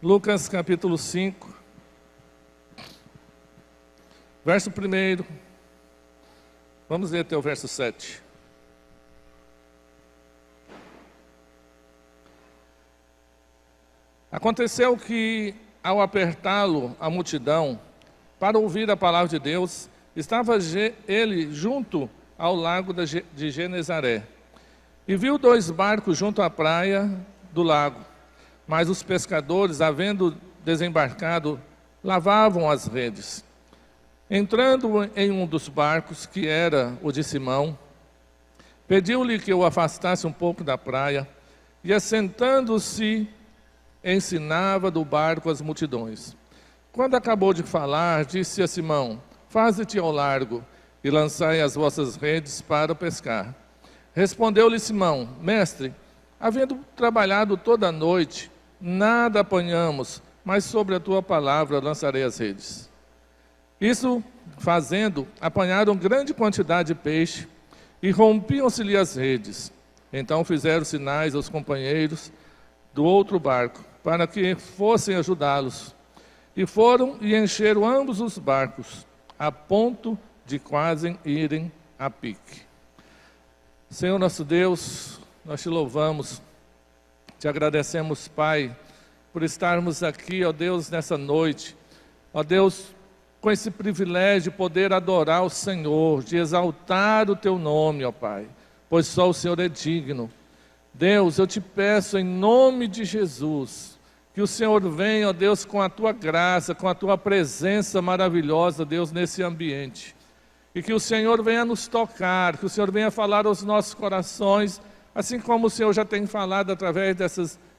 Lucas capítulo 5, verso 1. Vamos ler até o verso 7. Aconteceu que, ao apertá-lo a multidão, para ouvir a palavra de Deus, estava ele junto ao lago de Genezaré. E viu 2 barcos junto à praia do lago. Mas os pescadores, havendo desembarcado, lavavam as redes. Entrando em um dos barcos, que era o de Simão, pediu-lhe que o afastasse um pouco da praia, e assentando-se, ensinava do barco as multidões. Quando acabou de falar, disse a Simão: faze-te ao largo, e lançai as vossas redes para pescar. Respondeu-lhe Simão: mestre, havendo trabalhado toda a noite, nada apanhamos, mas sobre a tua palavra lançarei as redes. Isso fazendo, apanharam grande quantidade de peixe, e rompiam-se-lhe as redes. Então fizeram sinais aos companheiros do outro barco, para que fossem ajudá-los. E foram e encheram ambos os barcos, a ponto de quase irem a pique. Senhor nosso Deus, nós te louvamos, te agradecemos, Pai, por estarmos aqui, ó Deus, nessa noite. Ó Deus, com esse privilégio de poder adorar o Senhor, de exaltar o teu nome, ó Pai, pois só o Senhor é digno. Deus, eu te peço em nome de Jesus, que o Senhor venha, ó Deus, com a tua graça, com a tua presença maravilhosa, Deus, nesse ambiente. E que o Senhor venha nos tocar, que o Senhor venha falar aos nossos corações, assim como o Senhor já tem falado através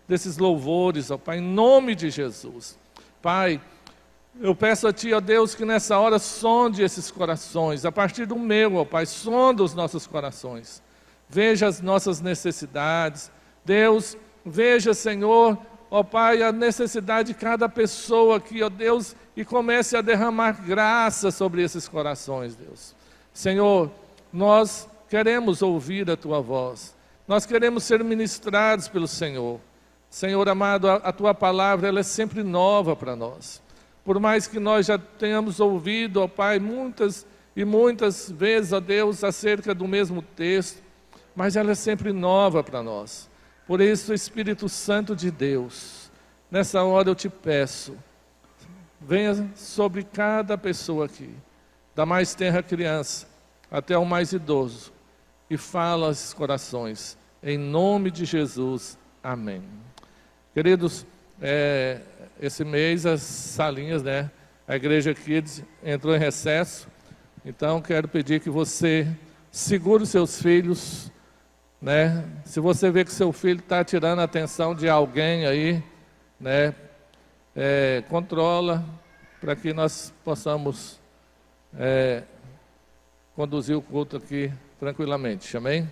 desses louvores, ó Pai, em nome de Jesus. Pai, eu peço a Ti, ó Deus, que nessa hora sonde esses corações, a partir do meu, ó Pai, sonda os nossos corações. Veja as nossas necessidades. Deus, veja, Senhor, ó Pai, a necessidade de cada pessoa aqui, ó Deus, e comece a derramar graça sobre esses corações, Deus. Senhor, nós queremos ouvir a Tua voz. Nós queremos ser ministrados pelo Senhor. Senhor amado, a Tua palavra, ela é sempre nova para nós. Por mais que nós já tenhamos ouvido, ó Pai, muitas e muitas vezes, ó Deus, acerca do mesmo texto, mas ela é sempre nova para nós. Por isso, Espírito Santo de Deus, nessa hora eu te peço, venha sobre cada pessoa aqui, da mais tenra criança até o mais idoso, e fala aos corações, em nome de Jesus, amém. Queridos, esse mês as salinhas, a Igreja Kids entrou em recesso, então quero pedir que você segure os seus filhos, se você vê que seu filho está tirando a atenção de alguém aí, controla, para que nós possamos conduzir o culto aqui tranquilamente, amém?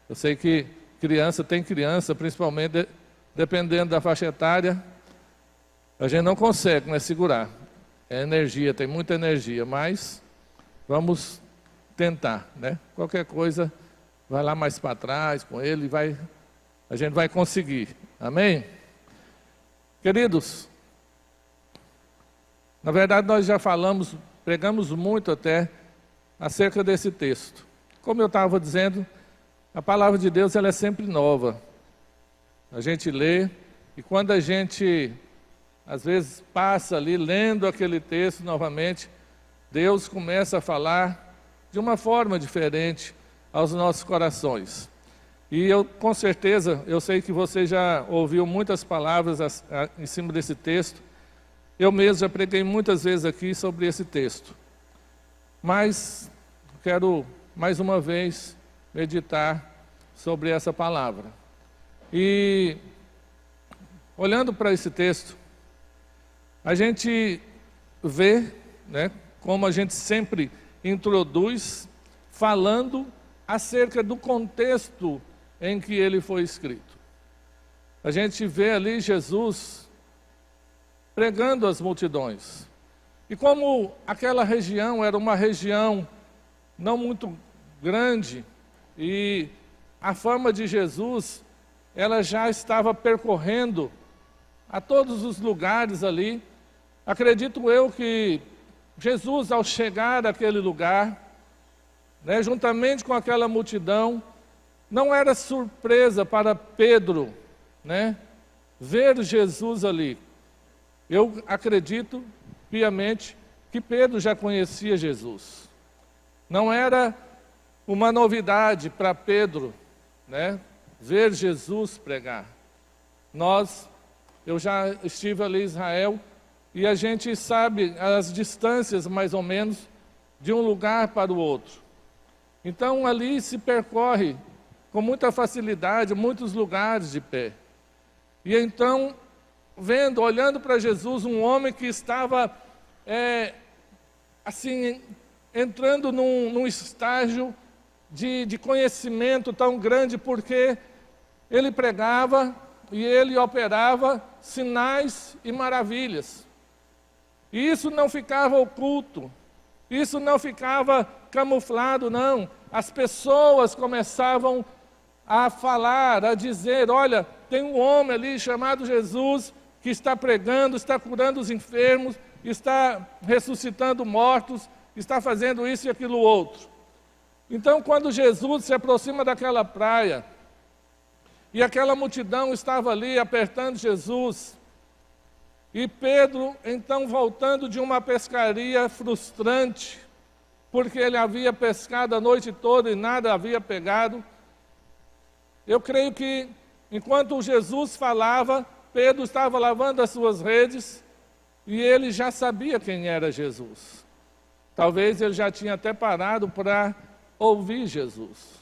Eu sei que tem criança, principalmente dependendo da faixa etária, a gente não consegue segurar, é energia, tem muita energia, mas vamos tentar, qualquer coisa, vai lá mais para trás com ele, a gente vai conseguir, amém? Queridos, na verdade nós já pregamos muito até acerca desse texto. Como eu estava dizendo, a palavra de Deus ela é sempre nova. A gente lê, e quando a gente, às vezes, passa ali, lendo aquele texto novamente, Deus começa a falar de uma forma diferente aos nossos corações. E eu, com certeza, eu sei que você já ouviu muitas palavras em cima desse texto. Eu mesmo já preguei muitas vezes aqui sobre esse texto. Mas quero, mais uma vez, meditar sobre essa palavra. E, olhando para esse texto, a gente vê, como a gente sempre introduz, falando acerca do contexto em que ele foi escrito. A gente vê ali Jesus pregando às multidões. E como aquela região era uma região não muito grande, e a fama de Jesus, ela já estava percorrendo a todos os lugares ali. Acredito eu que Jesus, ao chegar àquele lugar, né, juntamente com aquela multidão, não era surpresa para Pedro, né, ver Jesus ali. Eu acredito piamente que Pedro já conhecia Jesus. Não era uma novidade para Pedro, né, ver Jesus pregar. Eu já estive ali em Israel e a gente sabe as distâncias mais ou menos de um lugar para o outro. Então ali se percorre com muita facilidade muitos lugares de pé. E então, olhando para Jesus, um homem que estava assim, entrando num estágio de conhecimento tão grande, porque ele pregava e ele operava sinais e maravilhas. E isso não ficava oculto, isso não ficava camuflado, não. As pessoas começavam a falar, a dizer: olha, tem um homem ali chamado Jesus que está pregando, está curando os enfermos, está ressuscitando mortos, está fazendo isso e aquilo outro. Então, quando Jesus se aproxima daquela praia, e aquela multidão estava ali apertando Jesus, e Pedro, então, voltando de uma pescaria frustrante, porque ele havia pescado a noite toda e nada havia pegado, eu creio que, enquanto Jesus falava, Pedro estava lavando as suas redes, e ele já sabia quem era Jesus. Talvez ele já tinha até parado para ouvir Jesus,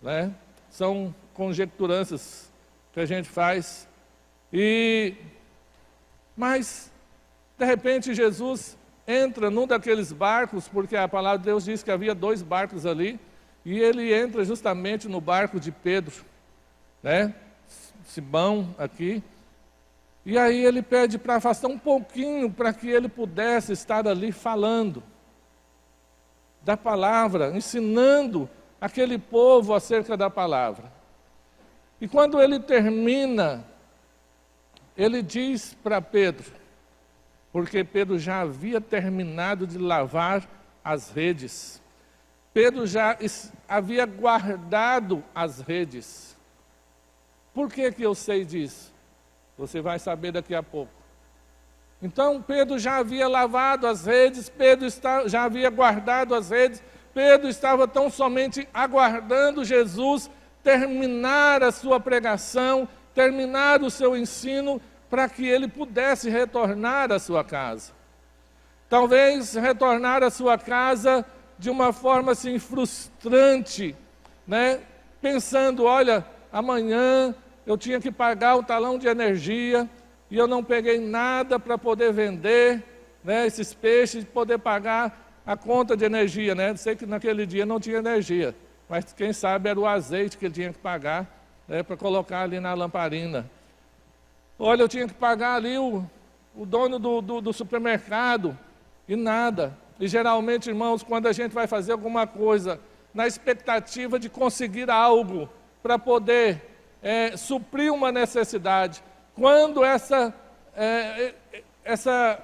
né? São conjecturanças que a gente faz. Mas, de repente, Jesus entra num daqueles barcos, porque a palavra de Deus diz que havia 2 barcos ali, e ele entra justamente no barco de Pedro, né? Simão aqui. E aí ele pede para afastar um pouquinho, para que ele pudesse estar ali falando da palavra, ensinando aquele povo acerca da palavra. E quando ele termina, ele diz para Pedro, porque Pedro já havia terminado de lavar as redes. Pedro já havia guardado as redes. Por que eu sei disso? Você vai saber daqui a pouco. Então, Pedro já havia lavado as redes, Pedro já havia guardado as redes, Pedro estava tão somente aguardando Jesus terminar a sua pregação, terminar o seu ensino, para que ele pudesse retornar à sua casa. Talvez retornar à sua casa de uma forma assim frustrante, né? Pensando: olha, amanhã eu tinha que pagar o talão de energia, e eu não peguei nada para poder vender, né, esses peixes, poder pagar a conta de energia, né? Sei que naquele dia não tinha energia, mas quem sabe era o azeite que ele tinha que pagar, né, para colocar ali na lamparina. Olha, eu tinha que pagar ali o dono do supermercado, e nada. E geralmente, irmãos, quando a gente vai fazer alguma coisa, na expectativa de conseguir algo para poder suprir uma necessidade, quando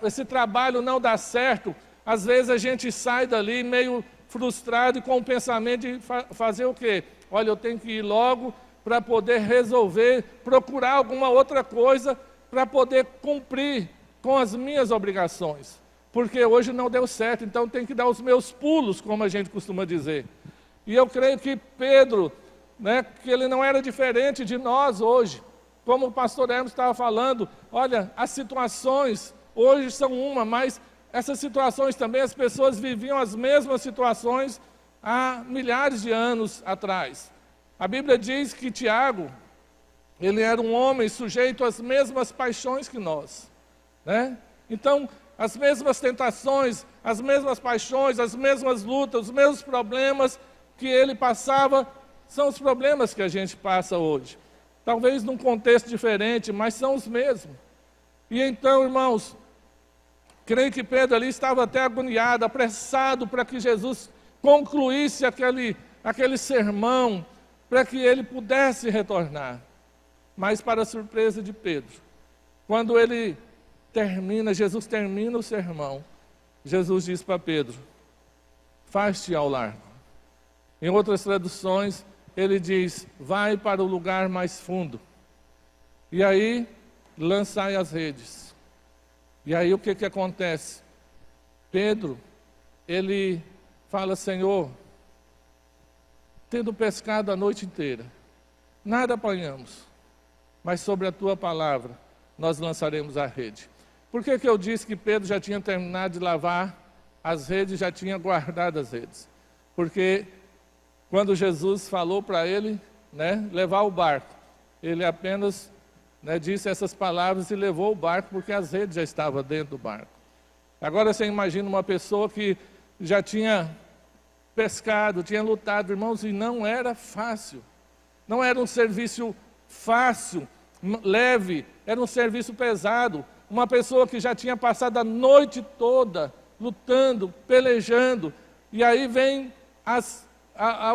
esse trabalho não dá certo, às vezes a gente sai dali meio frustrado e com o pensamento de fazer o quê? Olha, eu tenho que ir logo para poder resolver, procurar alguma outra coisa para poder cumprir com as minhas obrigações. Porque hoje não deu certo, então tem que dar os meus pulos, como a gente costuma dizer. E eu creio que Pedro, né, que ele não era diferente de nós hoje. Como o pastor Hermes estava falando, olha, as situações hoje são uma, mas essas situações também, as pessoas viviam as mesmas situações há milhares de anos atrás. A Bíblia diz que Tiago, ele era um homem sujeito às mesmas paixões que nós, né? Então, as mesmas tentações, as mesmas paixões, as mesmas lutas, os mesmos problemas que ele passava, são os problemas que a gente passa hoje. Talvez num contexto diferente, mas são os mesmos. E então, irmãos, creio que Pedro ali estava até agoniado, apressado para que Jesus concluísse aquele sermão, para que ele pudesse retornar. Mas, para a surpresa de Pedro, quando ele termina, Jesus termina o sermão, Jesus diz para Pedro: faz-te ao largo. Em outras traduções, ele diz: vai para o lugar mais fundo. E aí, lançai as redes. E aí o que acontece? Pedro, ele fala: Senhor, tendo pescado a noite inteira, nada apanhamos, mas sobre a tua palavra nós lançaremos a rede. Por que eu disse que Pedro já tinha terminado de lavar as redes, já tinha guardado as redes? Porque quando Jesus falou para ele, levar o barco, ele apenas disse essas palavras e levou o barco, porque as redes já estavam dentro do barco. Agora você imagina uma pessoa que já tinha pescado, tinha lutado, irmãos, e não era fácil. Não era um serviço fácil, leve, era um serviço pesado. Uma pessoa que já tinha passado a noite toda lutando, pelejando, e aí vem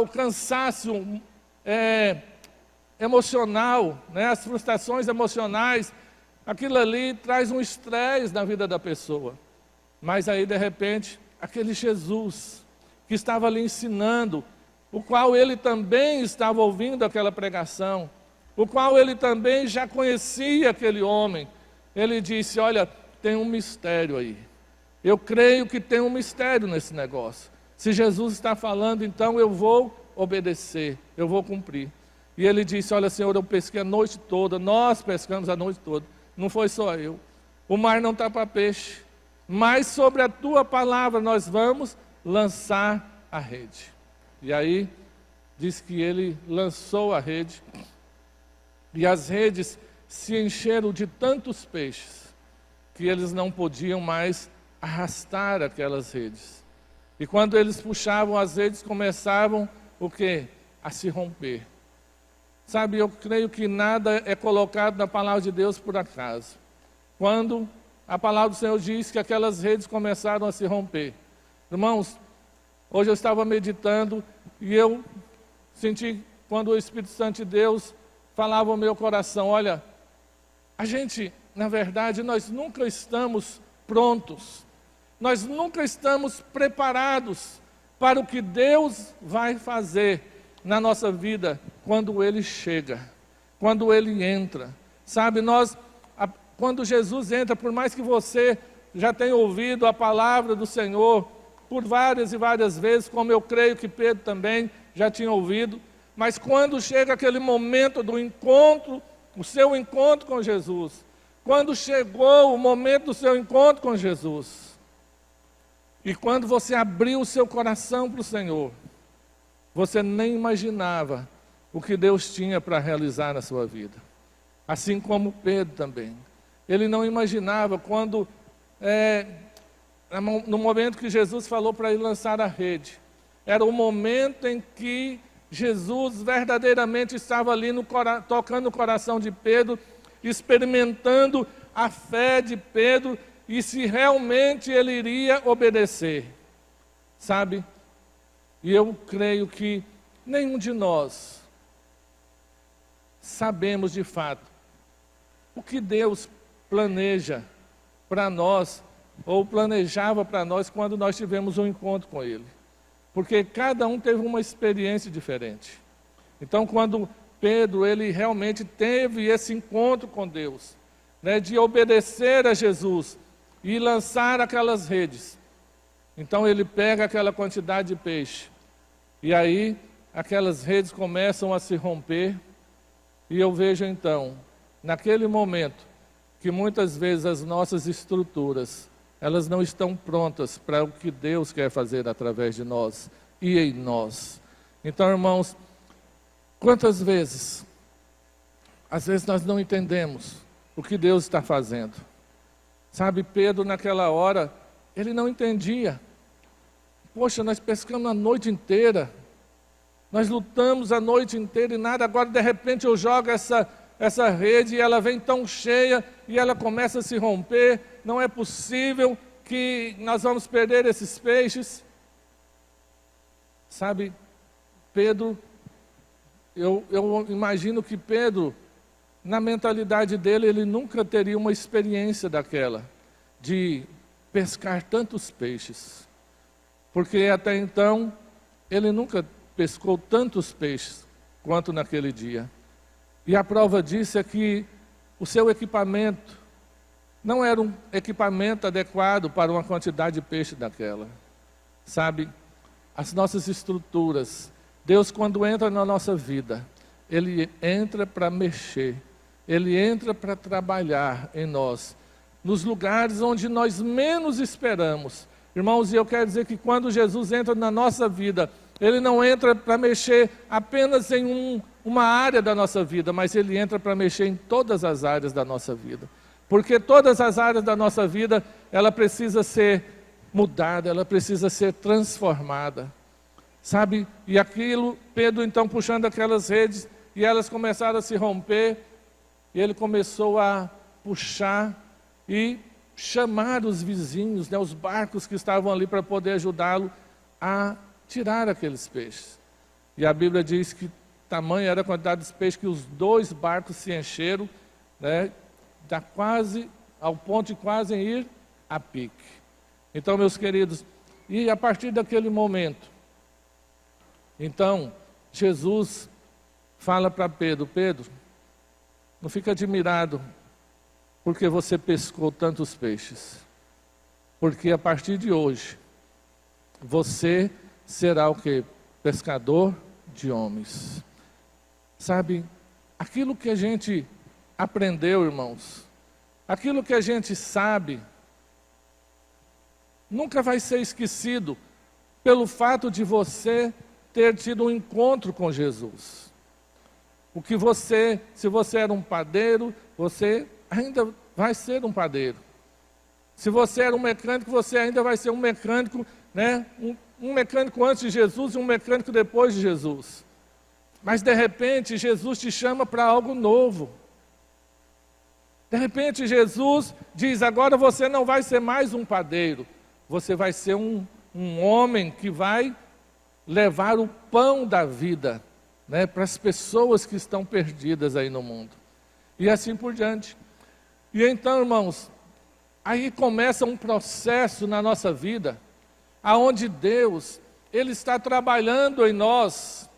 o cansaço emocional, as frustrações emocionais. Aquilo ali traz um estresse na vida da pessoa. Mas aí, de repente, aquele Jesus que estava ali ensinando, o qual ele também estava ouvindo aquela pregação, o qual ele também já conhecia aquele homem, ele disse: olha, tem um mistério aí. Eu creio que tem um mistério nesse negócio. Se Jesus está falando, então eu vou obedecer, eu vou cumprir. E ele disse: olha, Senhor, eu pesquei a noite toda, nós pescamos a noite toda, não foi só eu. O mar não está para peixe, mas sobre a tua palavra nós vamos lançar a rede. E aí, diz que ele lançou a rede, e as redes se encheram de tantos peixes, que eles não podiam mais arrastar aquelas redes. E quando eles puxavam, as redes começavam o quê? A se romper. Sabe, eu creio que nada é colocado na palavra de Deus por acaso. Quando a palavra do Senhor diz que aquelas redes começaram a se romper. Irmãos, hoje eu estava meditando e eu senti, quando o Espírito Santo de Deus falava ao meu coração: olha, a gente, na verdade, nós nunca estamos prontos. Nós nunca estamos preparados para o que Deus vai fazer na nossa vida quando Ele chega, quando Ele entra. Sabe, quando Jesus entra, por mais que você já tenha ouvido a palavra do Senhor por várias e várias vezes, como eu creio que Pedro também já tinha ouvido, mas quando chega aquele momento do encontro, o seu encontro com Jesus, quando chegou o momento do seu encontro com Jesus, e quando você abriu o seu coração para o Senhor, você nem imaginava o que Deus tinha para realizar na sua vida. Assim como Pedro também. Ele não imaginava quando, no momento que Jesus falou para ele lançar a rede, era o momento em que Jesus verdadeiramente estava ali tocando o coração de Pedro, experimentando a fé de Pedro, e se realmente ele iria obedecer. Sabe? E eu creio que nenhum de nós sabemos de fato o que Deus planeja para nós, ou planejava para nós quando nós tivemos um encontro com Ele. Porque cada um teve uma experiência diferente. Então, quando Pedro, ele realmente teve esse encontro com Deus, de obedecer a Jesus e lançar aquelas redes, então ele pega aquela quantidade de peixe, e aí aquelas redes começam a se romper, e eu vejo então, naquele momento, que muitas vezes as nossas estruturas, elas não estão prontas para o que Deus quer fazer através de nós e em nós. Então, irmãos, quantas vezes, às vezes nós não entendemos o que Deus está fazendo. Sabe, Pedro naquela hora, ele não entendia. Poxa, nós pescamos a noite inteira, nós lutamos a noite inteira e nada, agora de repente eu jogo essa rede e ela vem tão cheia e ela começa a se romper. Não é possível que nós vamos perder esses peixes. Sabe, Pedro, eu imagino que Pedro, na mentalidade dele, ele nunca teria uma experiência daquela, de pescar tantos peixes. Porque até então, ele nunca pescou tantos peixes quanto naquele dia. E a prova disso é que o seu equipamento não era um equipamento adequado para uma quantidade de peixe daquela. Sabe, as nossas estruturas, Deus quando entra na nossa vida, Ele entra para mexer, Ele entra para trabalhar em nós, nos lugares onde nós menos esperamos. Irmãos, e eu quero dizer que quando Jesus entra na nossa vida, Ele não entra para mexer apenas em uma área da nossa vida, mas Ele entra para mexer em todas as áreas da nossa vida. Porque todas as áreas da nossa vida, ela precisa ser mudada, ela precisa ser transformada. Sabe? E aquilo, Pedro então puxando aquelas redes, e elas começaram a se romper, e ele começou a puxar e chamar os vizinhos, né, os barcos que estavam ali para poder ajudá-lo a tirar aqueles peixes. E a Bíblia diz que tamanha era a quantidade de peixes que os 2 barcos se encheram, né, quase ao ponto de quase ir a pique. Então, meus queridos, e a partir daquele momento, então, Jesus fala para Pedro, Pedro, não fica admirado porque você pescou tantos peixes, porque a partir de hoje, você será o quê? Pescador de homens. Sabe, aquilo que a gente aprendeu, irmãos, aquilo que a gente sabe, nunca vai ser esquecido pelo fato de você ter tido um encontro com Jesus. O que você, se você era um padeiro, você ainda vai ser um padeiro. Se você era um mecânico, você ainda vai ser um mecânico, né? Um mecânico antes de Jesus e um mecânico depois de Jesus. Mas de repente Jesus te chama para algo novo. De repente Jesus diz, agora você não vai ser mais um padeiro, você vai ser um homem que vai levar o pão da vida, né, para as pessoas que estão perdidas aí no mundo. E assim por diante. E então, irmãos, aí começa um processo na nossa vida, aonde Deus, Ele está trabalhando em nós,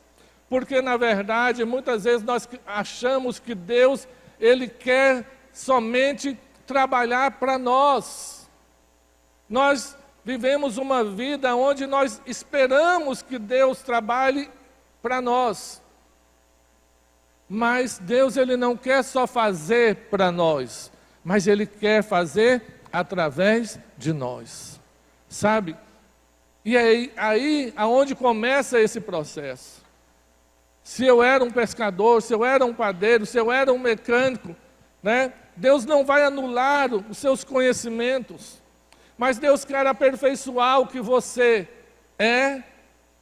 porque na verdade, muitas vezes nós achamos que Deus, Ele quer somente trabalhar para nós. Nós vivemos uma vida onde nós esperamos que Deus trabalhe para nós. Mas Deus, Ele não quer só fazer para nós, mas Ele quer fazer através de nós. Sabe? E aí aonde começa esse processo. Se eu era um pescador, se eu era um padeiro, se eu era um mecânico, né? Deus não vai anular os seus conhecimentos, mas Deus quer aperfeiçoar o que você é,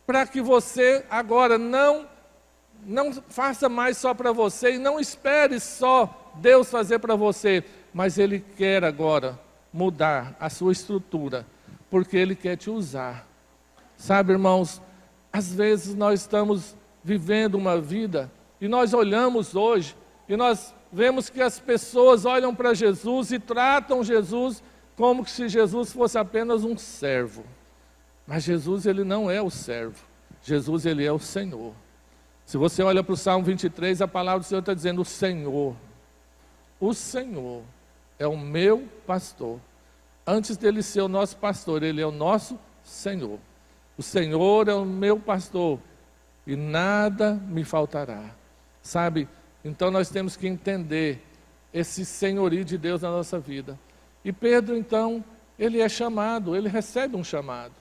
para que você agora não faça mais só para você, e não espere só Deus fazer para você, mas Ele quer agora mudar a sua estrutura, porque Ele quer te usar. Sabe, irmãos, às vezes nós estamos vivendo uma vida, e nós olhamos hoje, e nós vemos que as pessoas olham para Jesus e tratam Jesus como se Jesus fosse apenas um servo. Mas Jesus, Ele não é o servo. Jesus, Ele é o Senhor. Se você olha para o Salmo 23, a palavra do Senhor está dizendo, o Senhor é o meu pastor. Antes dele ser o nosso pastor, Ele é o nosso Senhor. O Senhor é o meu pastor e nada me faltará. Sabe? Então nós temos que entender esse senhorio de Deus na nossa vida. E Pedro, então, ele é chamado, ele recebe um chamado.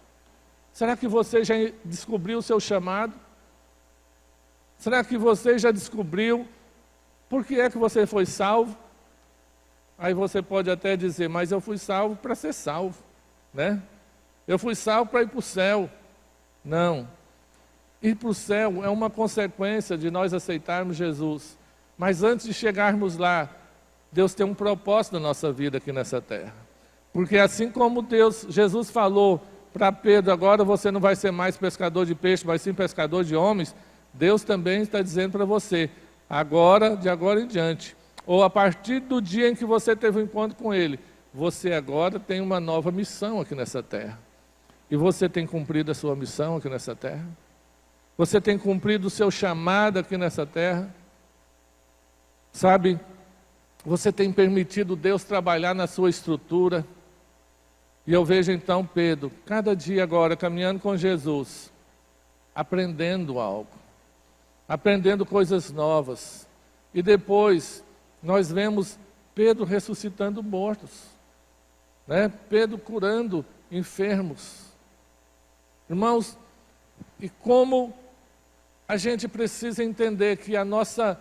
Será que você já descobriu o seu chamado? Será que você já descobriu por que é que você foi salvo? Aí você pode até dizer, mas eu fui salvo para ser salvo, né? Eu fui salvo para ir para o céu. Não. Ir para o céu é uma consequência de nós aceitarmos Jesus. Mas antes de chegarmos lá, Deus tem um propósito na nossa vida aqui nessa terra. Porque assim como Jesus falou para Pedro, agora você não vai ser mais pescador de peixe, mas sim pescador de homens, Deus também está dizendo para você, agora, de agora em diante, ou a partir do dia em que você teve um encontro com Ele, você agora tem uma nova missão aqui nessa terra. E você tem cumprido a sua missão aqui nessa terra? Você tem cumprido o seu chamado aqui nessa terra? Sabe, você tem permitido Deus trabalhar na sua estrutura? E eu vejo então Pedro, cada dia agora, caminhando com Jesus, aprendendo algo, aprendendo coisas novas. E depois, nós vemos Pedro ressuscitando mortos, né? Pedro curando enfermos. Irmãos, e como a gente precisa entender que a nossa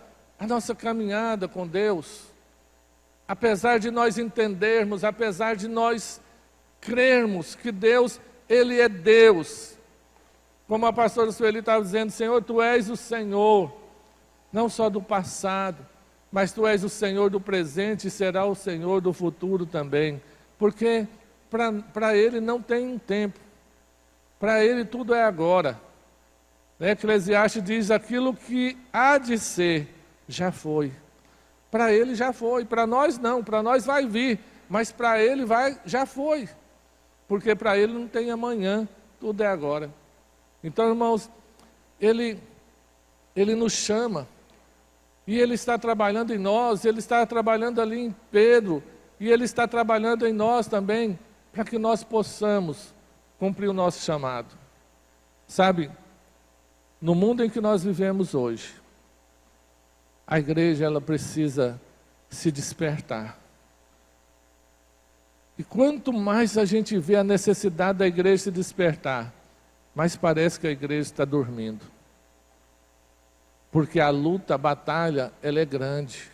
caminhada com Deus, apesar de nós entendermos, apesar de nós crermos que Deus, Ele é Deus, como a pastora Sueli estava dizendo, Senhor, Tu és o Senhor, não só do passado, mas Tu és o Senhor do presente e será o Senhor do futuro também, porque para Ele não tem um tempo, para Ele tudo é agora. Eclesiastes diz, aquilo que há de ser, já foi. Para Ele já foi, para nós não, para nós vai vir, mas para Ele já foi. Porque para Ele não tem amanhã, tudo é agora. Então, irmãos, Ele nos chama, e Ele está trabalhando em nós, Ele está trabalhando ali em Pedro, e Ele está trabalhando em nós também, para que nós possamos cumprir o nosso chamado. Sabe, no mundo em que nós vivemos hoje, a igreja ela precisa se despertar. E quanto mais a gente vê a necessidade da igreja se despertar, mais parece que a igreja está dormindo. Porque a luta, a batalha, ela é grande.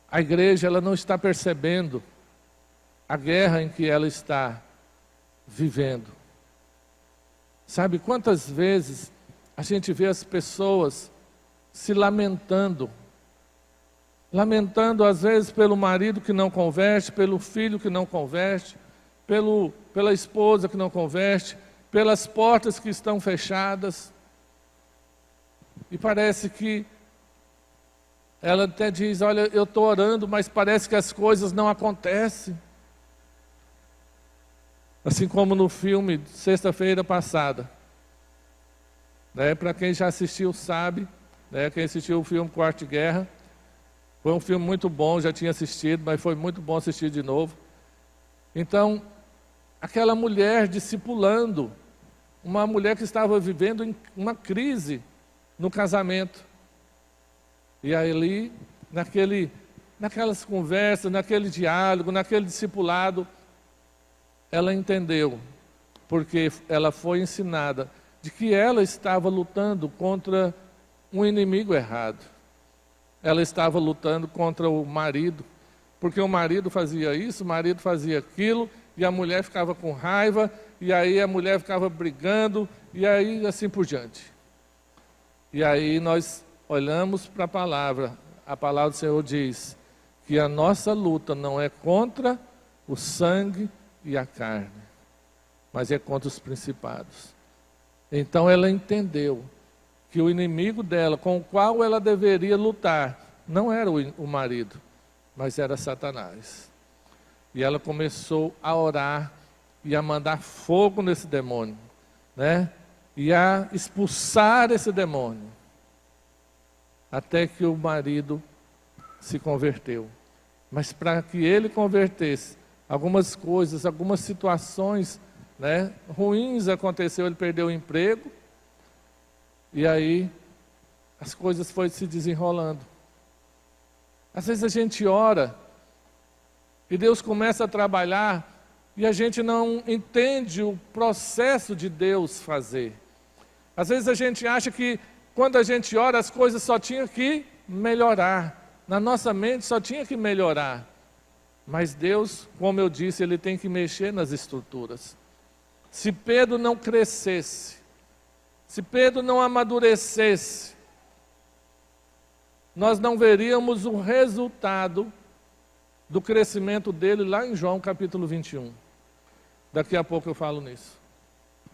A igreja ela não está percebendo a guerra em que ela está vivendo. Sabe quantas vezes a gente vê as pessoas se lamentando às vezes pelo marido que não converte, pelo filho que não converte, pela esposa que não converte, pelas portas que estão fechadas. E parece que ela até diz, olha, eu estou orando, mas parece que as coisas não acontecem. Assim como no filme, sexta-feira passada. Para quem já assistiu sabe, quem assistiu o filme Quarta Guerra, foi um filme muito bom, já tinha assistido, mas foi muito bom assistir de novo. Então, aquela mulher discipulando, uma mulher que estava vivendo uma crise no casamento. E ali, naquelas conversas, naquele diálogo, naquele discipulado, ela entendeu, porque ela foi ensinada de que ela estava lutando contra um inimigo errado. Ela estava lutando contra o marido, porque o marido fazia isso, o marido fazia aquilo, e a mulher ficava com raiva, e aí a mulher ficava brigando, e aí assim por diante. E aí nós olhamos para a palavra do Senhor diz que a nossa luta não é contra o sangue e a carne, mas é contra os principados. Então ela entendeu que o inimigo dela, com o qual ela deveria lutar, não era o marido, mas era Satanás. E ela começou a orar e a mandar fogo nesse demônio, e a expulsar esse demônio, até que o marido se converteu. Mas para que ele convertesse, algumas coisas, algumas situações ruins aconteceu, ele perdeu o emprego, e aí as coisas foram se desenrolando. Às vezes a gente ora, e Deus começa a trabalhar, e a gente não entende o processo de Deus fazer. Às vezes a gente acha que quando a gente ora, as coisas só tinham que melhorar. Na nossa mente só tinha que melhorar. Mas Deus, como eu disse, Ele tem que mexer nas estruturas. Se Pedro não crescesse, se Pedro não amadurecesse, nós não veríamos o resultado do crescimento dele lá em João capítulo 21. Daqui a pouco eu falo nisso.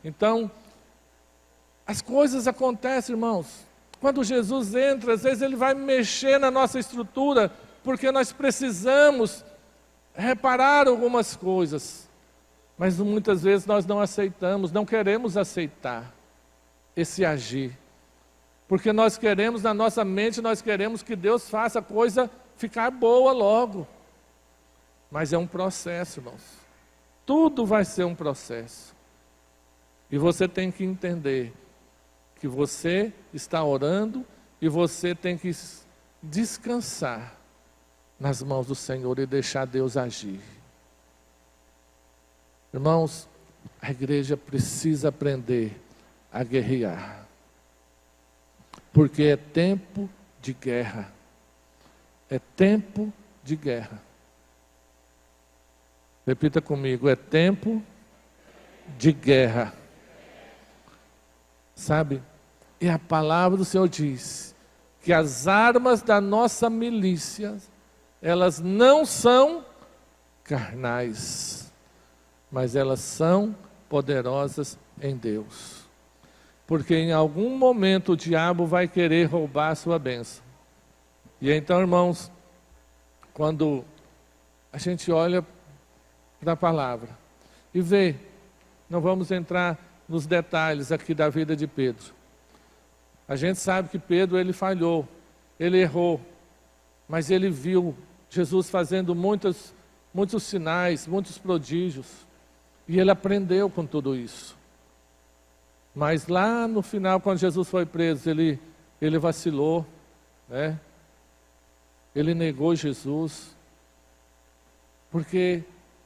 Então, as coisas acontecem, irmãos, Quando Jesus entra, às vezes Ele vai mexer na nossa estrutura, porque nós precisamos reparar algumas coisas. Mas muitas vezes nós não aceitamos, não queremos aceitar esse agir. Porque nós queremos, na nossa mente, nós queremos que Deus faça a coisa ficar boa logo. Mas é um processo, irmãos. Tudo vai ser um processo. E você tem que entender que você está orando e você tem que descansar nas mãos do Senhor e deixar Deus agir. Irmãos, a igreja precisa aprender a guerrear. Porque é tempo de guerra. É tempo de guerra. Repita comigo, é tempo de guerra. Sabe? E a palavra do Senhor diz que as armas da nossa milícia, elas não são carnais, mas elas são poderosas em Deus. Porque em algum momento o diabo vai querer roubar a sua bênção. E então, irmãos, quando a gente olha para a palavra e vê, não vamos entrar nos detalhes aqui da vida de Pedro. A gente sabe que Pedro, ele falhou, ele errou, mas ele viu Jesus fazendo muitos sinais, muitos prodígios, e ele aprendeu com tudo isso. Mas lá no final, quando Jesus foi preso, ele vacilou, né? Ele negou Jesus, porque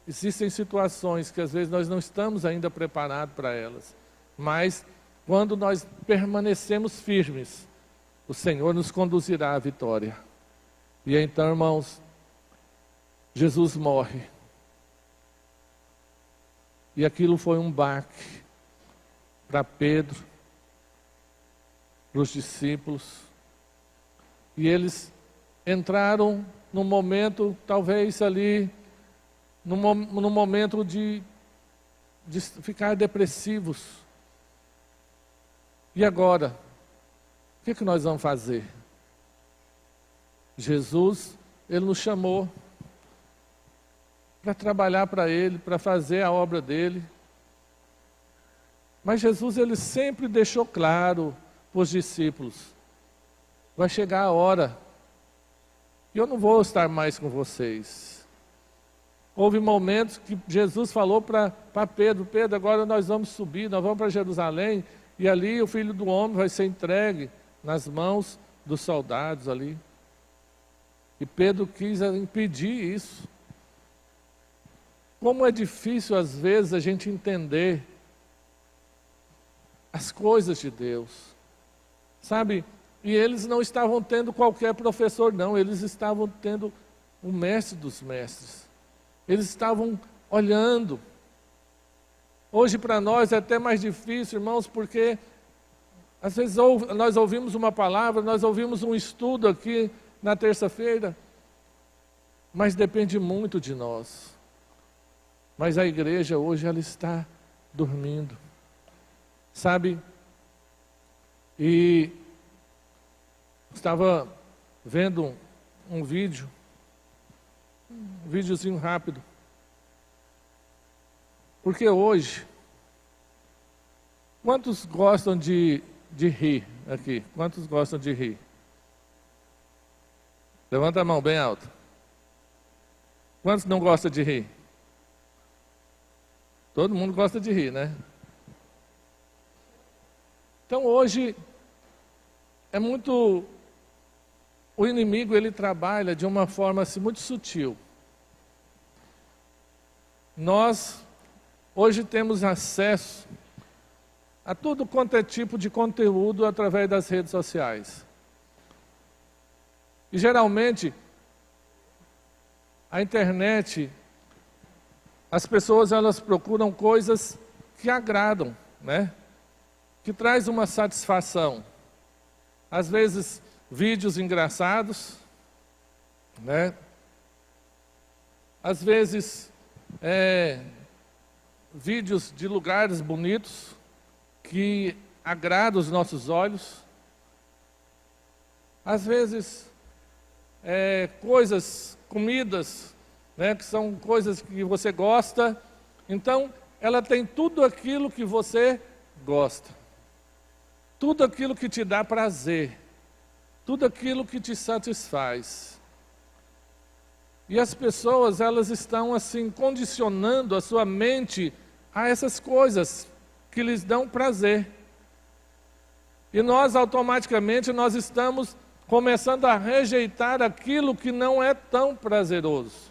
existem situações que às vezes nós não estamos ainda preparados para elas, mas quando nós permanecemos firmes, o Senhor nos conduzirá à vitória. E então, irmãos, Jesus morre. E aquilo foi um baque para Pedro, para os discípulos. E eles entraram num momento, talvez ali, num momento de ficar depressivos. E agora? O que nós vamos fazer? Jesus, Ele nos chamou para trabalhar para Ele, para fazer a obra dEle. Mas Jesus, Ele sempre deixou claro para os discípulos, vai chegar a hora, e eu não vou estar mais com vocês. Houve momentos que Jesus falou para Pedro, Pedro, agora nós vamos subir, nós vamos para Jerusalém, e ali o Filho do Homem vai ser entregue nas mãos dos soldados ali. E Pedro quis impedir isso. Como é difícil às vezes a gente entender as coisas de Deus. Sabe? E eles não estavam tendo qualquer professor não, eles estavam tendo o mestre dos mestres. Eles estavam olhando. Hoje para nós é até mais difícil, irmãos, porque às vezes nós ouvimos uma palavra, nós ouvimos um estudo aqui na terça-feira, mas depende muito de nós. Mas a igreja hoje ela está dormindo, sabe? E estava vendo um videozinho rápido. Porque hoje, quantos gostam de rir aqui? Quantos gostam de rir? Levanta a mão bem alto. Quantos não gostam de rir? Todo mundo gosta de rir, né? Então hoje, é muito... O inimigo, ele trabalha de uma forma assim, muito sutil. Nós... Hoje temos acesso a tudo quanto é tipo de conteúdo através das redes sociais. E geralmente, a internet, as pessoas elas procuram coisas que agradam, né? Que traz uma satisfação. Às vezes, vídeos engraçados, né? Às vezes, vídeos de lugares bonitos que agradam os nossos olhos. às vezes, coisas, comidas, né, que são coisas que você gosta. Então, ela tem tudo aquilo que você gosta. Tudo aquilo que te dá prazer. Tudo aquilo que te satisfaz. E as pessoas, elas estão assim, condicionando a sua mente a essas coisas que lhes dão prazer. E nós, automaticamente, nós estamos começando a rejeitar aquilo que não é tão prazeroso.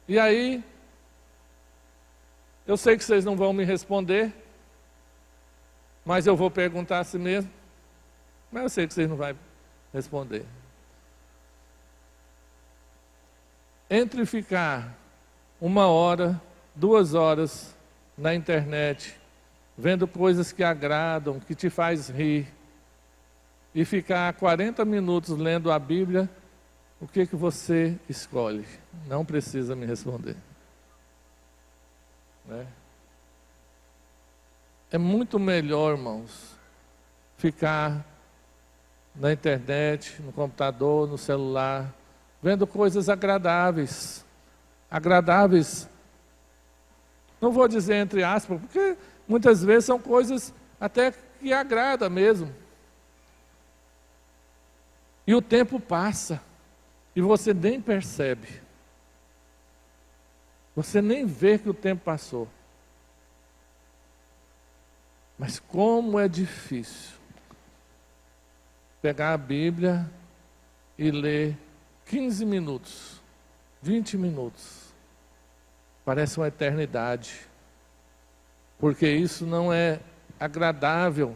E aí, eu sei que vocês não vão me responder, mas eu vou perguntar a si mesmo. Mas eu sei que vocês não vão responder. Entre ficar 1 hora, 2 horas na internet, vendo coisas que agradam, que te faz rir, e ficar 40 minutos lendo a Bíblia, o que você escolhe? Não precisa me responder. É muito melhor, irmãos, ficar na internet, no computador, no celular, vendo coisas agradáveis. Agradáveis, não vou dizer entre aspas, porque muitas vezes são coisas até que agradam mesmo. E o tempo passa, e você nem percebe. Você nem vê que o tempo passou. Mas como é difícil pegar a Bíblia e ler 15 minutos, 20 minutos. Parece uma eternidade. Porque isso não é agradável.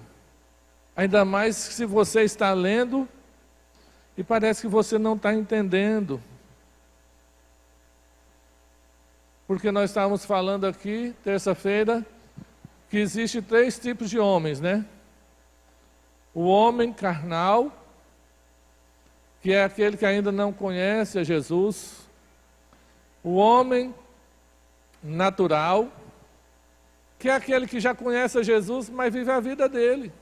Ainda mais se você está lendo e parece que você não está entendendo. Porque nós estávamos falando aqui, terça-feira, que existe 3 tipos de homens, né? O homem carnal, que é aquele que ainda não conhece a Jesus. O homem natural, que é aquele que já conhece a Jesus, mas vive a vida dele.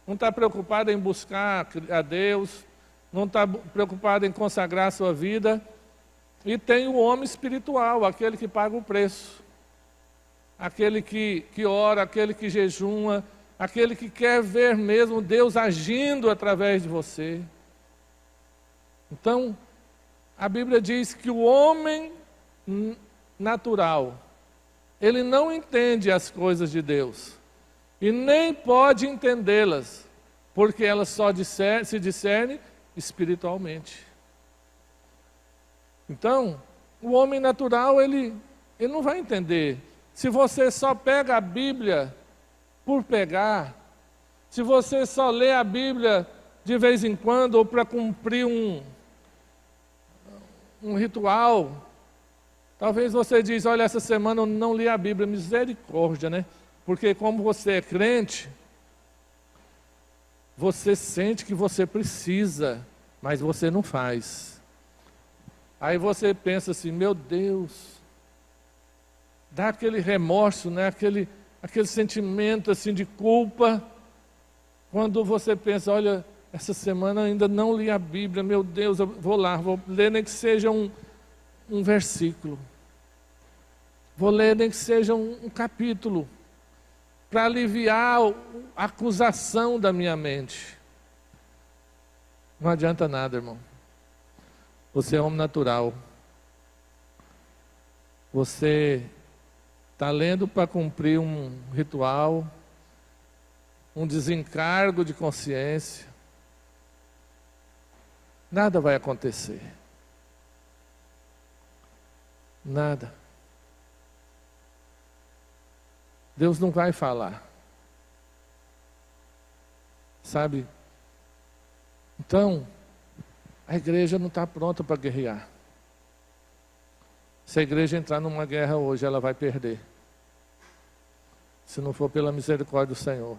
Não está preocupado em buscar a Deus, não está preocupado em consagrar a sua vida. E tem o homem espiritual, aquele que paga o preço. Aquele que ora, aquele que jejuma, aquele que quer ver mesmo Deus agindo através de você. Então, a Bíblia diz que o homem natural, ele não entende as coisas de Deus. E nem pode entendê-las, porque elas só se discernem espiritualmente. Então, o homem natural, ele não vai entender. Se você só pega a Bíblia por pegar, se você só lê a Bíblia de vez em quando, ou para cumprir um ritual, talvez você diz, olha, essa semana eu não li a Bíblia, misericórdia, né? Porque como você é crente, você sente que você precisa, mas você não faz. Aí você pensa assim, meu Deus, dá aquele remorso, né? aquele sentimento assim de culpa, quando você pensa, olha, essa semana eu ainda não li a Bíblia, meu Deus, eu vou lá, vou ler nem que seja um versículo, vou ler nem que seja um capítulo, para aliviar a acusação da minha mente. Não adianta nada, irmão. Você é homem natural. Você está lendo para cumprir um ritual, um desencargo de consciência. Nada vai acontecer. Nada. Deus não vai falar. Sabe? Então, a igreja não está pronta para guerrear. Se a igreja entrar numa guerra hoje, ela vai perder. Se não for pela misericórdia do Senhor.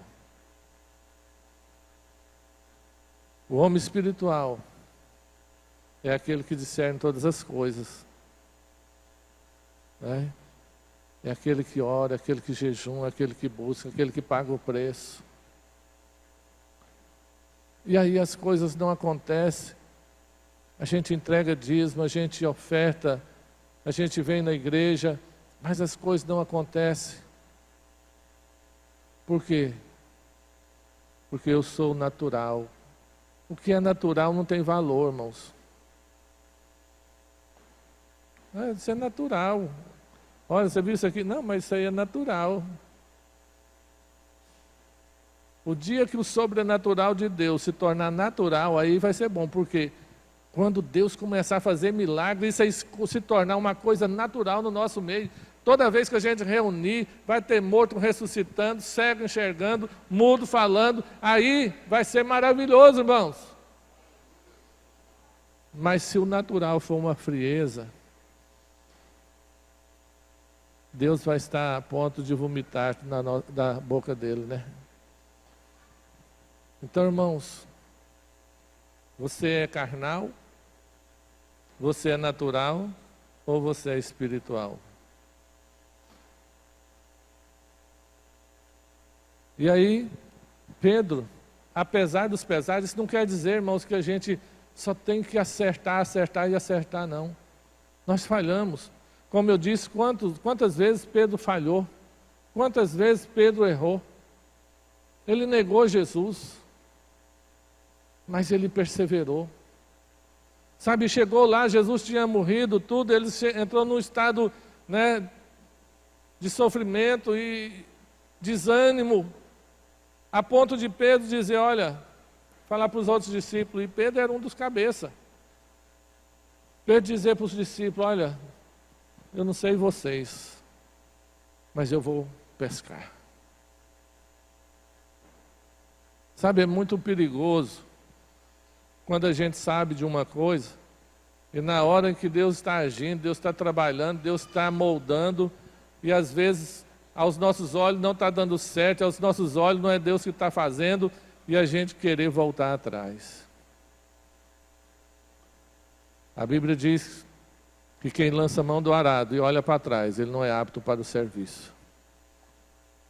O homem espiritual é aquele que discerne todas as coisas. Né? É aquele que ora, aquele que jejuma, aquele que busca, aquele que paga o preço. E aí as coisas não acontecem. A gente entrega dízimo, a gente oferta, a gente vem na igreja, mas as coisas não acontecem. Por quê? Porque eu sou natural. O que é natural não tem valor, irmãos. Isso é natural. Olha, você viu isso aqui? Não, mas isso aí é natural. O dia que o sobrenatural de Deus se tornar natural, aí vai ser bom, porque quando Deus começar a fazer milagres, isso aí se tornar uma coisa natural no nosso meio. Toda vez que a gente reunir, vai ter morto ressuscitando, cego enxergando, mudo falando, aí vai ser maravilhoso, irmãos. Mas se o natural for uma frieza, Deus vai estar a ponto de vomitar da boca dele, né? Então, irmãos, você é carnal, você é natural ou você é espiritual? E aí, Pedro, apesar dos pesares, isso não quer dizer, irmãos, que a gente só tem que acertar, não. Nós falhamos. Como eu disse, quantas vezes Pedro falhou? Quantas vezes Pedro errou? Ele negou Jesus, mas ele perseverou. Sabe, chegou lá, Jesus tinha morrido, tudo, ele entrou num estado, né, de sofrimento e desânimo, a ponto de Pedro dizer, olha, falar para os outros discípulos, e Pedro era um dos cabeças. Pedro dizer para os discípulos, olha, eu não sei vocês, mas eu vou pescar. Sabe, é muito perigoso quando a gente sabe de uma coisa e na hora em que Deus está agindo, Deus está trabalhando, Deus está moldando e às vezes aos nossos olhos não está dando certo, aos nossos olhos não é Deus que está fazendo e a gente querer voltar atrás. A Bíblia diz que quem lança a mão do arado e olha para trás, ele não é apto para o serviço.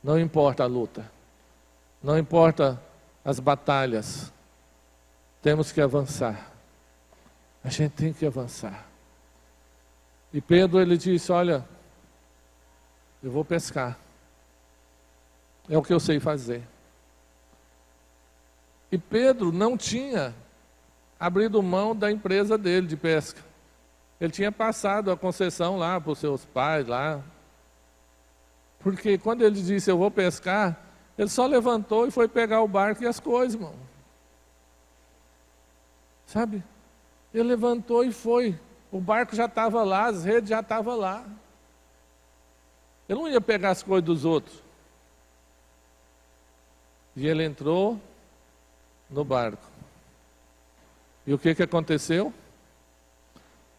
Não importa a luta, não importa as batalhas, temos que avançar. A gente tem que avançar. E Pedro, ele disse, olha, eu vou pescar. É o que eu sei fazer. E Pedro não tinha abrido mão da empresa dele de pesca. Ele tinha passado a concessão lá para os seus pais lá. Porque quando ele disse, eu vou pescar, ele só levantou e foi pegar o barco e as coisas, irmão. Sabe? Ele levantou e foi. O barco já estava lá, as redes já estavam lá. Ele não ia pegar as coisas dos outros. E ele entrou no barco. E o que aconteceu?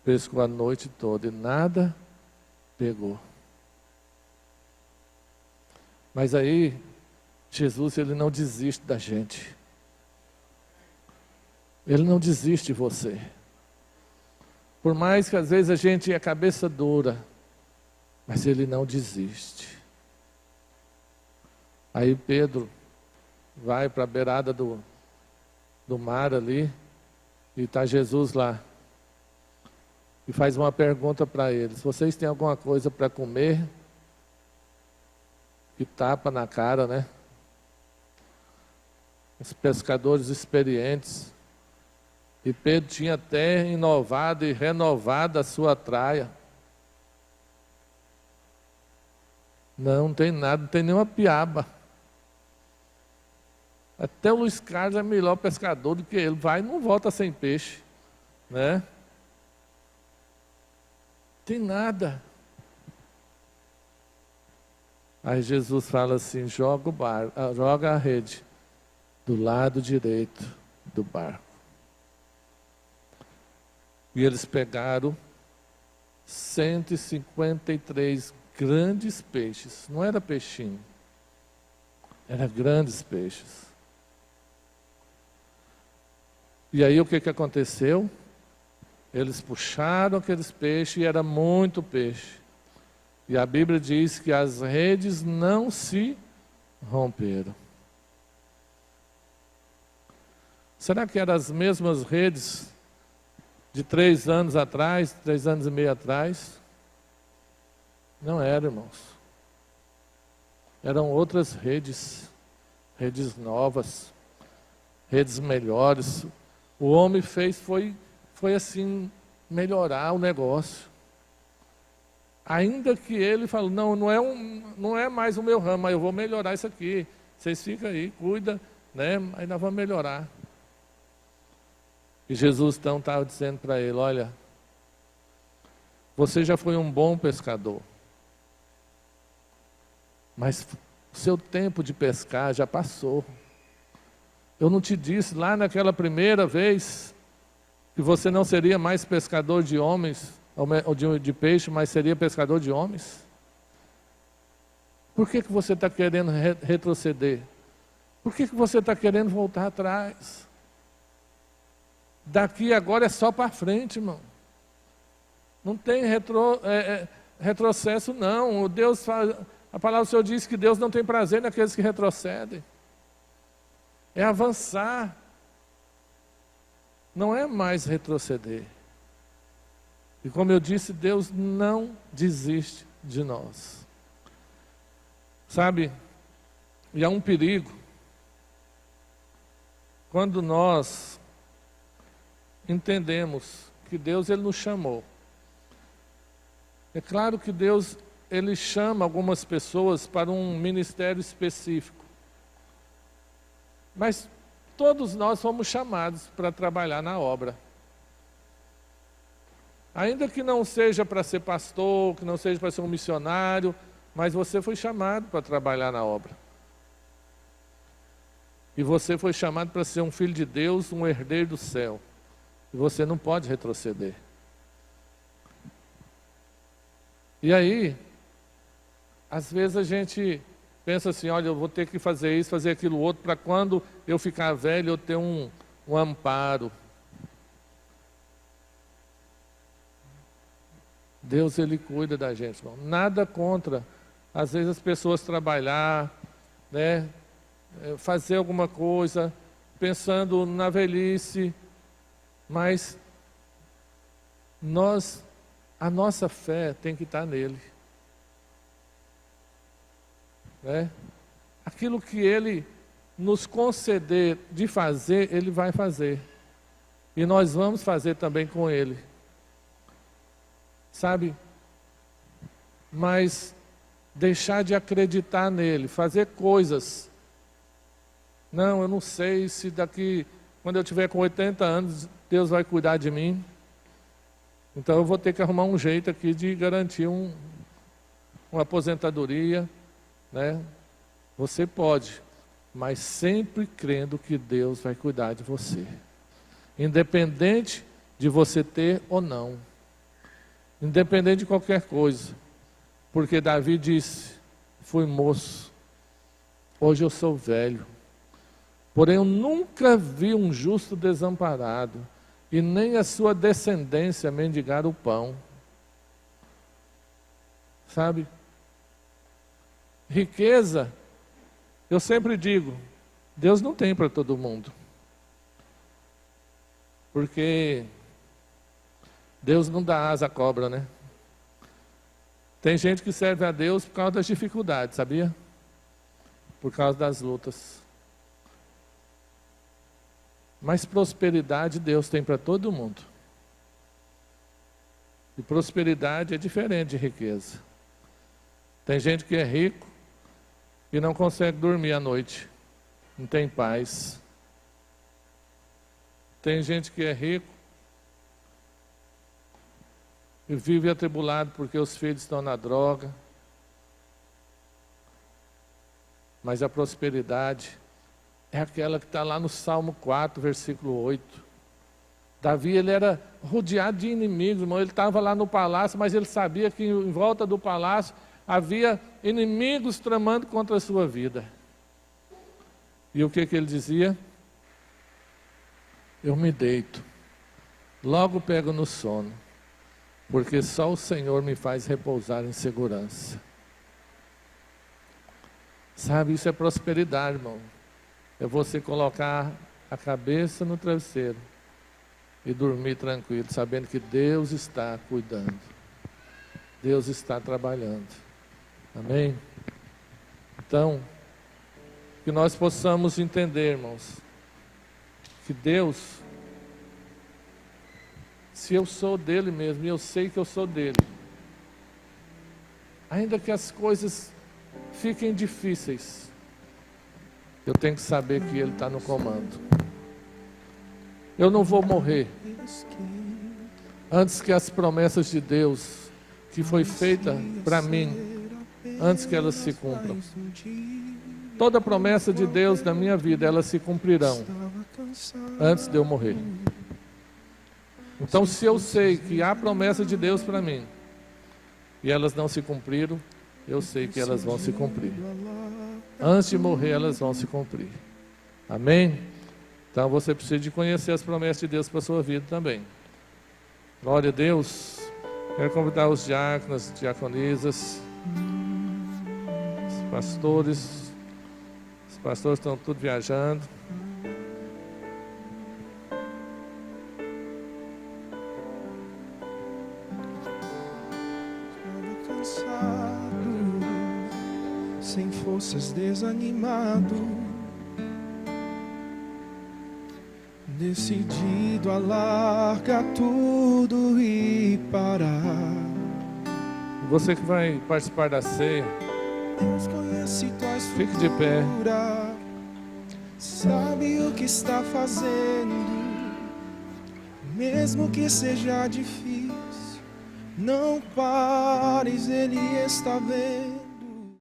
Pescou a noite toda e nada pegou. Mas aí, Jesus, ele não desiste da gente. Ele não desiste de você. Por mais que às vezes a gente é cabeça dura, mas ele não desiste. Aí Pedro vai para a beirada do mar ali, e está Jesus lá. E faz uma pergunta para eles, vocês têm alguma coisa para comer? E tapa na cara, né? Os pescadores experientes. E Pedro tinha até inovado e renovado a sua traia. Não tem nada, não tem nenhuma piaba. Até o Luiz Carlos é melhor pescador do que ele. Vai e não volta sem peixe, né? Tem nada. Aí Jesus fala assim, joga a rede do lado direito do barco. E eles pegaram 153 grandes peixes. Não era peixinho, era grandes peixes. E aí o que aconteceu? Eles puxaram aqueles peixes e era muito peixe. E a Bíblia diz que as redes não se romperam. Será que eram as mesmas redes de 3 anos atrás, 3 anos e meio atrás? Não era, irmãos. Eram outras redes, redes novas, redes melhores. O homem foi assim, melhorar o negócio. Ainda que ele falou, não é mais o meu ramo, mas eu vou melhorar isso aqui. Vocês ficam aí, cuida, né? Aí nós vamos melhorar. E Jesus então estava dizendo para ele, olha, você já foi um bom pescador, mas o seu tempo de pescar já passou. Eu não te disse lá naquela primeira vez que você não seria mais pescador de homens, ou de peixe, mas seria pescador de homens? Por que você está querendo retroceder? Por que você está querendo voltar atrás? Daqui agora é só para frente, irmão. Não tem retrocesso, não. A palavra do Senhor diz que Deus não tem prazer naqueles que retrocedem. É avançar. Não é mais retroceder. E como eu disse, Deus não desiste de nós. Sabe? E há um perigo. Quando nós entendemos que Deus ele nos chamou. É claro que Deus ele chama algumas pessoas para um ministério específico. Mas todos nós fomos chamados para trabalhar na obra. Ainda que não seja para ser pastor, que não seja para ser um missionário, mas você foi chamado para trabalhar na obra. E você foi chamado para ser um filho de Deus, um herdeiro do céu. E você não pode retroceder. E aí, às vezes a gente pensa assim, olha, eu vou ter que fazer isso, fazer aquilo outro, para quando eu ficar velho eu ter um amparo. Deus, ele cuida da gente, irmão. Nada contra, às vezes, as pessoas trabalhar, né, fazer alguma coisa, pensando na velhice, mas a nossa fé tem que estar nele. Né? Aquilo que ele nos conceder de fazer, ele vai fazer. E nós vamos fazer também com ele. Sabe? Mas deixar de acreditar nele, fazer coisas. Não, eu não sei se daqui, quando eu tiver com 80 anos, Deus vai cuidar de mim. Então eu vou ter que arrumar um jeito aqui de garantir uma aposentadoria, né? Você pode, mas sempre crendo que Deus vai cuidar de você. Independente de você ter ou não. Independente de qualquer coisa. Porque Davi disse, fui moço, hoje eu sou velho. Porém eu nunca vi um justo desamparado, e nem a sua descendência mendigar o pão. Sabe? Riqueza, eu sempre digo, Deus não tem para todo mundo. Porque Deus não dá asa à cobra, né? Tem gente que serve a Deus por causa das dificuldades, sabia? Por causa das lutas. Mas prosperidade Deus tem para todo mundo. E prosperidade é diferente de riqueza. Tem gente que é rico e não consegue dormir à noite. Não tem paz. Tem gente que é rico e vive atribulado porque os filhos estão na droga. Mas a prosperidade é aquela que está lá no Salmo 4, versículo 8. Davi, ele era rodeado de inimigos, irmão. Ele estava lá no palácio, mas ele sabia que em volta do palácio havia inimigos tramando contra a sua vida. E o que ele dizia? Eu me deito, logo pego no sono, porque só o Senhor me faz repousar em segurança. Sabe, isso é prosperidade, irmão. É você colocar a cabeça no travesseiro e dormir tranquilo, sabendo que Deus está cuidando. Deus está trabalhando. Amém? Então, que nós possamos entender, irmãos, que Deus, se eu sou dele mesmo, e eu sei que eu sou dele, ainda que as coisas fiquem difíceis, eu tenho que saber que ele está no comando. Eu não vou morrer antes que as promessas de Deus, que foi feita para mim, antes que elas se cumpram. Toda promessa de Deus na minha vida, elas se cumprirão antes de eu morrer. Então, se eu sei que há promessa de Deus para mim e elas não se cumpriram, eu sei que elas vão se cumprir. Antes de morrer, elas vão se cumprir. Amém? Então, você precisa de conhecer as promessas de Deus para a sua vida também. Glória a Deus. Quero convidar os diáconos, diaconisas, os pastores. Os pastores estão tudo viajando. Sem forças, desanimado, decidido a largar tudo e parar. Você que vai participar da ceia, Deus conhece tua fique de pé. estrutura, sabe o que está fazendo, mesmo que seja difícil. Não pares, Ele está vendo.